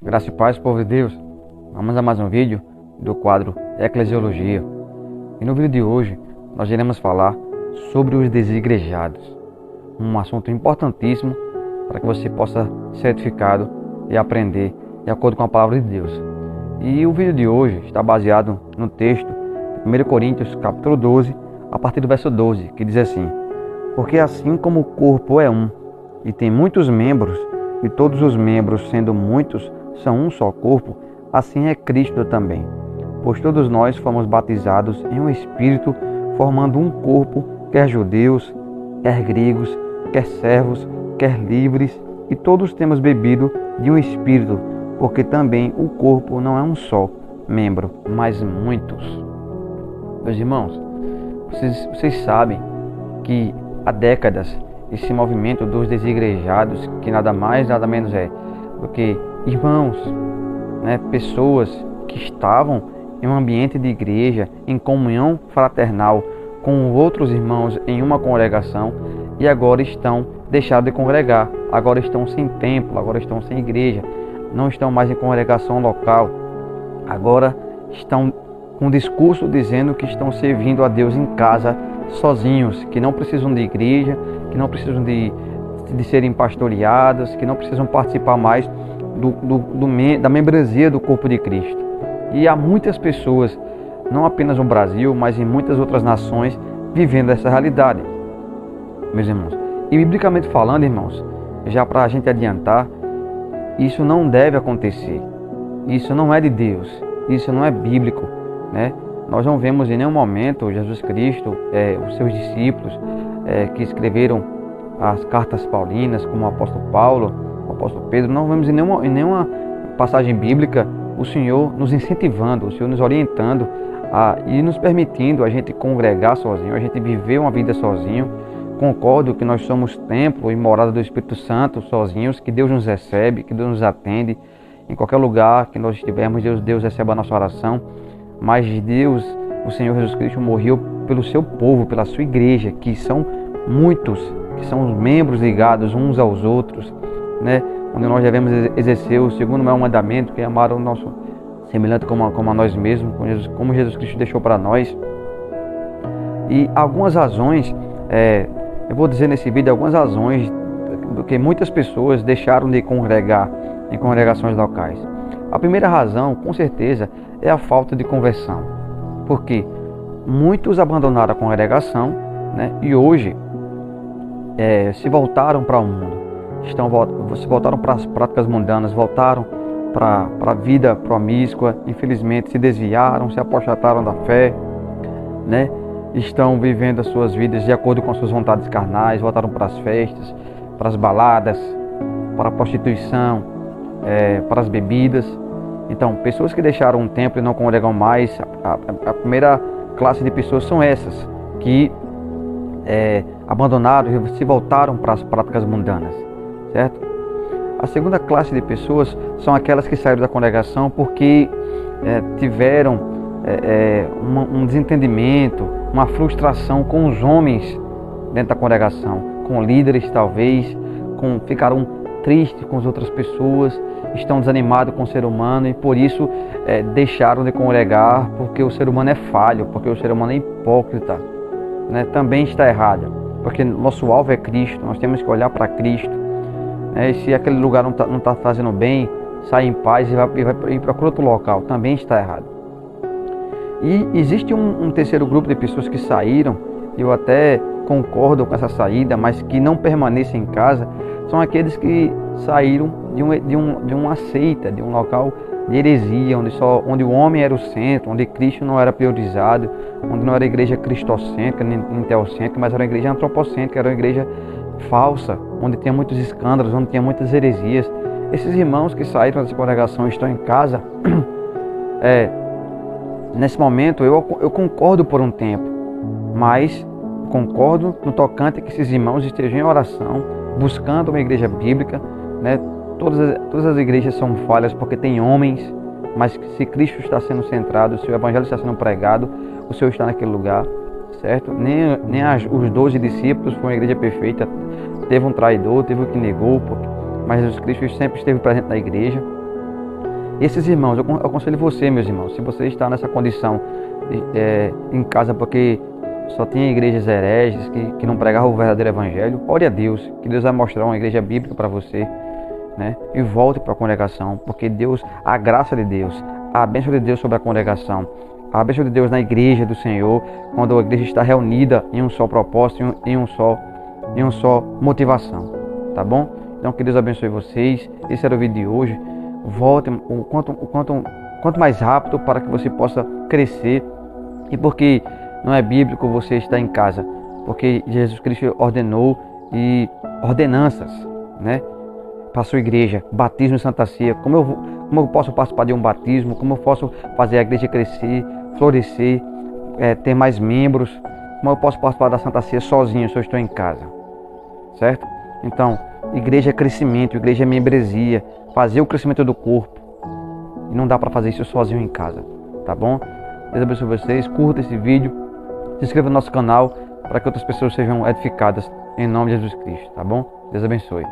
Graça e paz, povo de Deus. Vamos a mais um vídeo do quadro Eclesiologia. E no vídeo de hoje nós iremos falar sobre os desigrejados. Um assunto importantíssimo para que você possa ser edificado e aprender de acordo com a palavra de Deus. E o vídeo de hoje está baseado no texto de 1 Coríntios capítulo 12, a partir do verso 12, que diz assim: Porque assim como o corpo é um e tem muitos membros, e todos os membros, sendo muitos, são um só corpo, assim é Cristo também. Pois todos nós fomos batizados em um Espírito, formando um corpo, quer judeus, quer gregos, quer servos, quer livres, e todos temos bebido de um Espírito, porque também o corpo não é um só membro, mas muitos. Meus irmãos, vocês sabem que há décadas esse movimento dos desigrejados, que nada mais, nada menos é do que irmãos, pessoas que estavam em um ambiente de igreja, em comunhão fraternal com outros irmãos em uma congregação, e agora estão deixados de congregar, agora estão sem templo, agora estão sem igreja, não estão mais em congregação local, agora estão com um discurso dizendo que estão servindo a Deus em casa sozinhos, que não precisam de igreja, que não precisam de serem pastoreadas, que não precisam participar mais da membresia do corpo de Cristo. E há muitas pessoas, não apenas no Brasil, mas em muitas outras nações, vivendo essa realidade, meus irmãos. E biblicamente falando, irmãos, já para a gente adiantar, isso não deve acontecer. Isso não é de Deus, isso não é bíblico, Nós não vemos em nenhum momento Jesus Cristo, os seus discípulos que escreveram as cartas paulinas, como o apóstolo Paulo, o apóstolo Pedro, não vemos em nenhuma passagem bíblica o Senhor nos incentivando, o Senhor nos orientando e nos permitindo a gente congregar sozinho, a gente viver uma vida sozinho. Concordo que nós somos templo e morada do Espírito Santo sozinhos, que Deus nos recebe, que Deus nos atende. Em qualquer lugar que nós estivermos, Deus recebe a nossa oração. Mas Deus, o Senhor Jesus Cristo, morreu pelo seu povo, pela sua igreja, que são muitos, que são os membros ligados uns aos outros, onde nós devemos exercer o segundo maior mandamento, que é amar o nosso semelhante como a nós mesmos, como Jesus Cristo deixou para nós. E algumas razões, eu vou dizer nesse vídeo algumas razões do que muitas pessoas deixaram de congregar em congregações locais. A primeira razão, com certeza, é a falta de conversão, porque muitos abandonaram a congregação, e hoje se voltaram para o mundo, se voltaram para as práticas mundanas, voltaram para a vida promíscua, infelizmente se desviaram, se apostataram da fé, estão vivendo as suas vidas de acordo com as suas vontades carnais, voltaram para as festas, para as baladas, para a prostituição, para as bebidas. Então, pessoas que deixaram um templo e não congregam mais, a primeira classe de pessoas são essas, que abandonaram e se voltaram para as práticas mundanas, certo? A segunda classe de pessoas são aquelas que saíram da congregação porque tiveram um desentendimento, uma frustração com os homens dentro da congregação, com líderes talvez, ficaram tristes com as outras pessoas, estão desanimados com o ser humano e por isso deixaram de congregar, porque o ser humano é falho, porque o ser humano é hipócrita, também está errado, porque nosso alvo é Cristo, nós temos que olhar para Cristo, e se aquele lugar não está fazendo bem, sai em paz e procura outro local, também está errado. E existe um terceiro grupo de pessoas que saíram, eu até concordo com essa saída, mas que não permanecem em casa, são aqueles que saíram de uma seita, de um local de heresia, onde o homem era o centro, onde Cristo não era priorizado, onde não era igreja cristocêntrica, nem teocêntrica, mas era uma igreja antropocêntrica, era uma igreja falsa, onde tinha muitos escândalos, onde tinha muitas heresias. Esses irmãos que saíram dessa congregação e estão em casa, nesse momento eu concordo por um tempo, mas concordo no tocante que esses irmãos estejam em oração, buscando uma igreja bíblica, Todas as igrejas são falhas porque tem homens, mas se Cristo está sendo centrado, se o Evangelho está sendo pregado, o Senhor está naquele lugar, certo? Nem os 12 discípulos foram uma igreja perfeita, teve um traidor, teve o que negou, mas Jesus Cristo sempre esteve presente na igreja. Esses irmãos, eu aconselho você, meus irmãos, se você está nessa condição em casa porque só tinha igrejas hereges que não pregavam o verdadeiro evangelho, ore a Deus, que Deus vai mostrar uma igreja bíblica para você, né? E volte para a congregação, porque Deus, a graça de Deus, a bênção de Deus sobre a congregação, a bênção de Deus na igreja do Senhor, quando a igreja está reunida em um só propósito, em um só motivação, tá bom? Então que Deus abençoe vocês. Esse era o vídeo de hoje. Volte o quanto mais rápido para que você possa crescer. E porque não é bíblico você estar em casa, porque Jesus Cristo ordenou e ordenanças, né, para a sua igreja, batismo em Santa Ceia. Como eu posso participar de um batismo? Como eu posso fazer a igreja crescer, florescer, ter mais membros? Como eu posso participar da Santa Ceia sozinho se eu estou em casa? Certo? Então, igreja é crescimento, igreja é membresia, fazer o crescimento do corpo. E não dá para fazer isso sozinho em casa, tá bom? Deus abençoe vocês, curta esse vídeo, se inscreva no nosso canal para que outras pessoas sejam edificadas em nome de Jesus Cristo, tá bom? Deus abençoe.